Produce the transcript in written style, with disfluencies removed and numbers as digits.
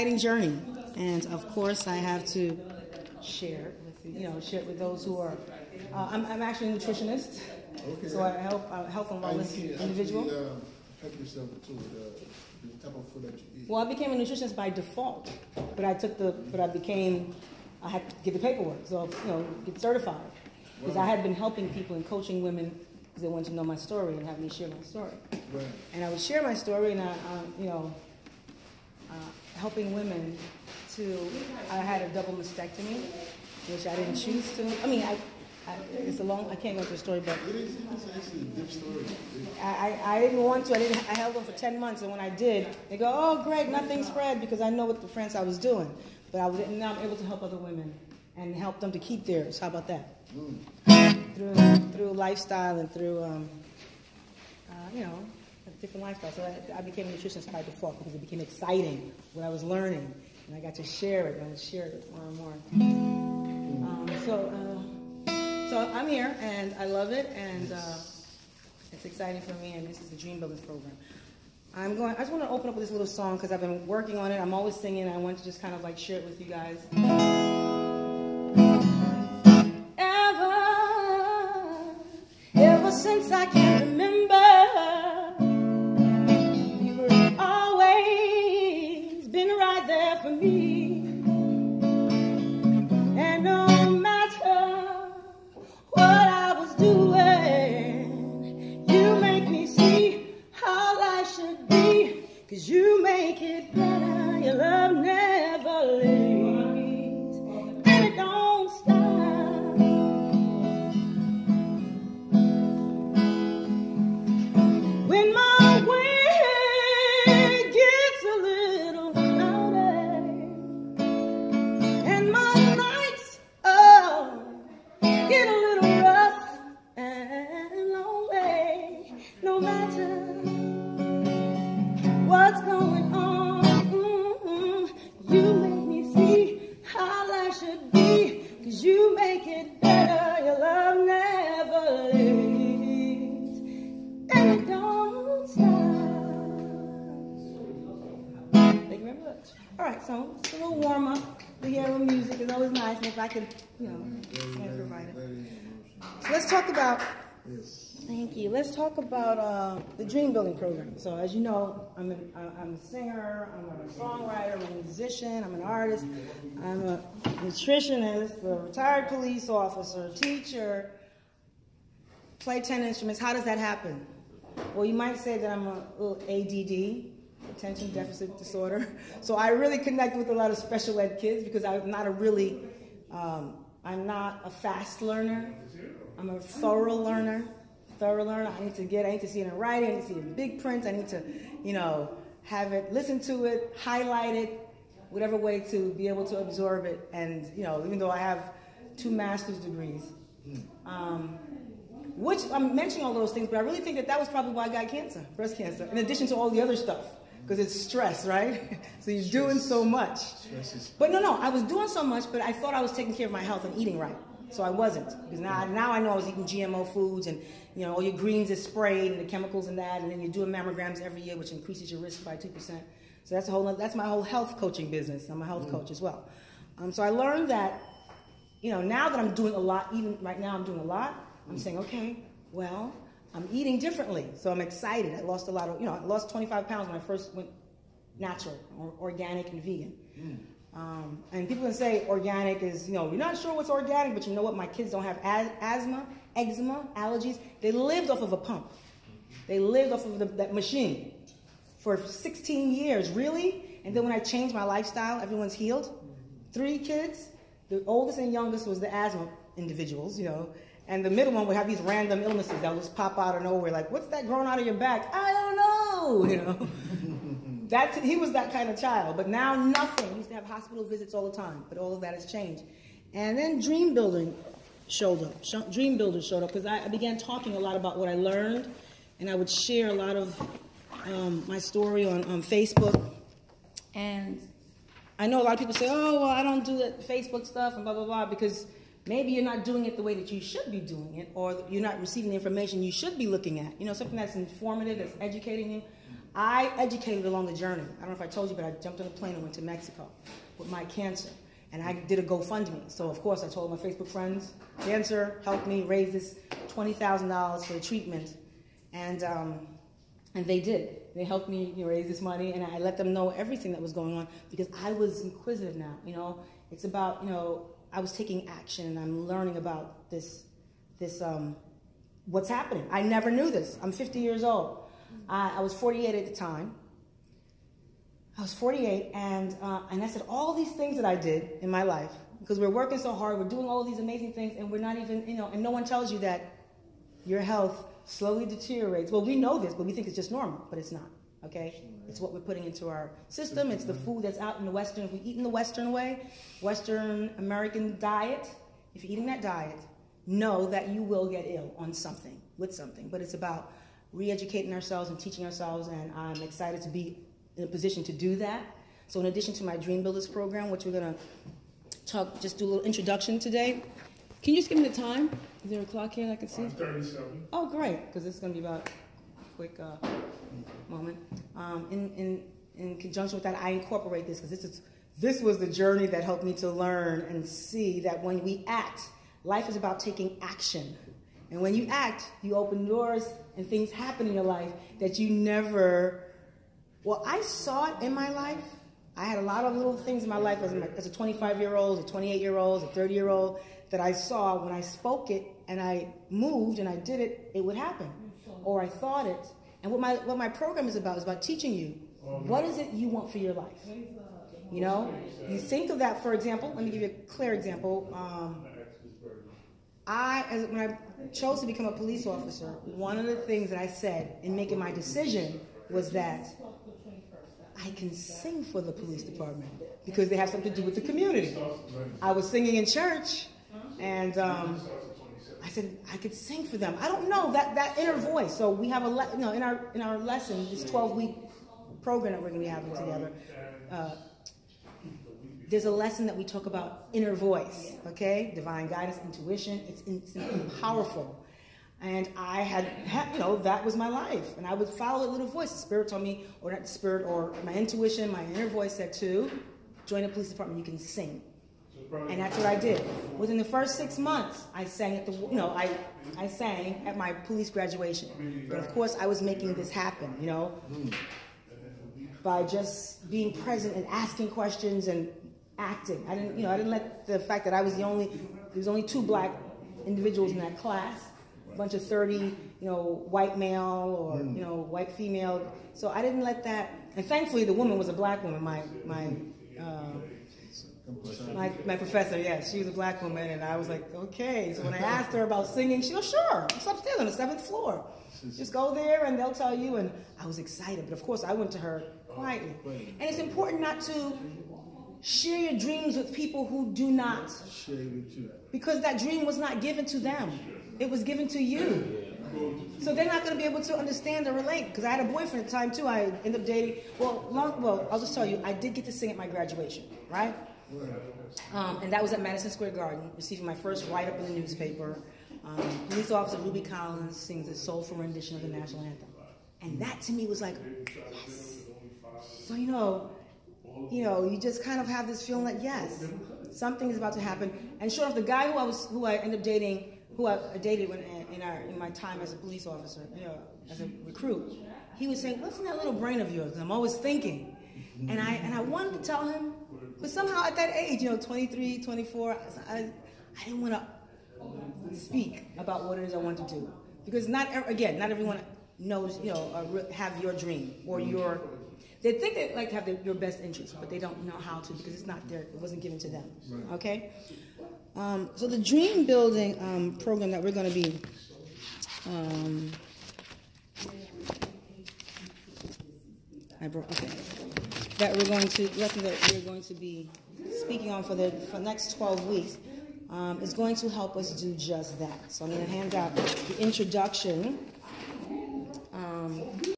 exciting journey, and of course I have to share it with share it with those who are. I'm actually a nutritionist, Okay. so I help health and wellness individual. Help yourself to the type of food that you eat. Well, I became a nutritionist by default, but I had to get the paperwork, so get certified, because I had been helping people and coaching women because they wanted to know my story and have me share my story. Right. And I would share my story, and helping women I had a double mastectomy, which I didn't choose to. I mean, I can't go into the story, but It's a deep story. I didn't want to. I held on for 10 months, and when I did, they go, "Oh, great, nothing spread," because I know what the France I was doing. But now I'm able to help other women and help them to keep theirs. How about that? Through lifestyle and through a different lifestyle. So I became a nutritionist by default because it became exciting what I was learning, and I got to share it. And I would share it more and more. So I'm here, and I love it, and it's exciting for me. And this is the Dream Builders program. I just want to open up with this little song because I've been working on it. I'm always singing. I want to just kind of like share it with you guys. Ever since I can remember, you were always been right there for me. And no matter what I was doing, you make me see how life should be, 'cause you make it better. Your love never leaves, and it don't stop. When my way gets a little cloudy and my nights get a little rough and lonely, no matter what's going on, you make me see how life should be, 'cause you make it better. Your love never leaves, and it don't stop. Thank you very much. All right, so it's a little warm up. The hear a little music is always nice, and if I could, provide it. So let's talk about. Yes. Thank you. Let's talk about the Dream Building program. So as you know, I'm a singer, I'm a songwriter, I'm a musician, I'm an artist, I'm a nutritionist, a retired police officer, teacher, play 10 instruments. How does that happen? Well, you might say that I'm a little ADD, attention deficit disorder. So I really connect with a lot of special ed kids because I'm not I'm not a fast learner. I'm a thorough learner. I need to see it in writing, I need to see it in big print, I need to, have it, listen to it, highlight it, whatever way to be able to absorb it. And, even though I have 2 master's degrees, which I'm mentioning all those things, but I really think that was probably why I got cancer, breast cancer, in addition to all the other stuff, because it's stress, right? So you're doing so much. But no, I was doing so much, but I thought I was taking care of my health and eating right. So I wasn't, because now I know I was eating GMO foods, and all your greens is sprayed and the chemicals and that, and then you're doing mammograms every year, which increases your risk by 2%. So that's my whole health coaching business. I'm a health coach as well. So I learned that, now that I'm doing a lot, even right now I'm doing a lot, I'm saying, okay, well, I'm eating differently. So I'm excited. I lost a lot of, I lost 25 pounds when I first went natural or organic and vegan. And people can say organic is, you're not sure what's organic, but you know what? My kids don't have asthma, eczema, allergies. They lived off of a pump. They lived off of that machine for 16 years, really? And then when I changed my lifestyle, everyone's healed. 3 kids. The oldest and youngest was the asthma individuals, and the middle one would have these random illnesses that would just pop out of nowhere, like, what's that growing out of your back? I don't know, He was that kind of child, but now nothing. He used to have hospital visits all the time, but all of that has changed. And then Dream Building showed up. Dream Builders showed up because I began talking a lot about what I learned, and I would share a lot of my story on Facebook. And I know a lot of people say, oh, well, I don't do that Facebook stuff and blah, blah, blah, because maybe you're not doing it the way that you should be doing it, or you're not receiving the information you should be looking at. Something that's informative, that's educating you. I educated along the journey. I don't know if I told you, but I jumped on a plane and went to Mexico with my cancer. And I did a GoFundMe. So, of course, I told my Facebook friends, cancer, help me raise this $20,000 for the treatment. And they did. They helped me raise this money, and I let them know everything that was going on because I was inquisitive now. It's about, I was taking action, and I'm learning about this what's happening. I never knew this. I'm 50 years old. I was 48 at the time. I was 48, and I said all these things that I did in my life, because we're working so hard, we're doing all of these amazing things, and we're not even, and no one tells you that your health slowly deteriorates. Well, we know this, but we think it's just normal, but it's not, okay? It's what we're putting into our system. It's the food that's out in the Western. If we eat in the Western way, Western American diet, if you're eating that diet, know that you will get ill on something, with something. But it's about re-educating ourselves and teaching ourselves, and I'm excited to be in a position to do that. So in addition to my Dream Builders program, which we're going to just do a little introduction today. Can you just give me the time? Is there a clock here I can see? 37. Oh, great, because this is going to be about a quick moment. In conjunction with that, I incorporate this because this was the journey that helped me to learn and see that when we act, life is about taking action. And when you act, you open doors and things happen in your life that you never... Well, I saw it in my life. I had a lot of little things in my life as a 25-year-old, a 28-year-old, a 30-year-old that I saw when I spoke it and I moved and I did it, it would happen. Or I thought it. And what my program is about teaching you what is it you want for your life. You think of that, for example, let me give you a clear example. When I chose to become a police officer, one of the things that I said in making my decision was that I can sing for the police department because they have something to do with the community. I was singing in church, and I said I could sing for them. I don't know that inner voice. So we have in our lesson, this 12-week program that we're going to be having together. There's a lesson that we talk about inner voice. Okay, divine guidance, intuition. It's powerful. And I had, that was my life. And I would follow a little voice. The spirit told me, or not the spirit, or my intuition, my inner voice said to join the police department, you can sing. And that's what I did. Within the first 6 months, I sang at I sang at my police graduation. But of course, I was making this happen, by just being present and asking questions and acting. I didn't let the fact that there was only 2 black individuals in that class. A bunch of 30, white male or, white female. So I didn't let that, and thankfully the woman was a black woman, my professor, yes, she was a black woman, and I was like, okay. So when I asked her about singing, she goes, sure, it's upstairs on the 7th floor. Just go there and they'll tell you, and I was excited. But of course I went to her quietly. And it's important not to share your dreams with people who do not. Because that dream was not given to them. It was given to you. So they're not going to be able to understand or relate. Because I had a boyfriend at the time, too. I ended up dating. Well, I'll just tell you, I did get to sing at my graduation, right? And that was at Madison Square Garden, receiving my first write-up in the newspaper. Police officer Ruby Collins sings a soulful rendition of the national anthem. And that, to me, was like, yes. So, you just kind of have this feeling that, yes, something is about to happen. And sure enough, the guy who I ended up dating, who I dated in my time as a police officer, as a recruit, he was saying, what's in that little brain of yours? I'm always thinking. And I wanted to tell him, but somehow at that age, 23, 24, I didn't want to speak about what it is I want to do. Because not everyone knows, have your dream or your... They think they like to have your best interest, but they don't know how to because it's not there. It wasn't given to them. Okay? So the dream building program that we're going to be that we're going to be speaking on for the next 12 weeks is going to help us do just that. So I'm going to hand out the introduction.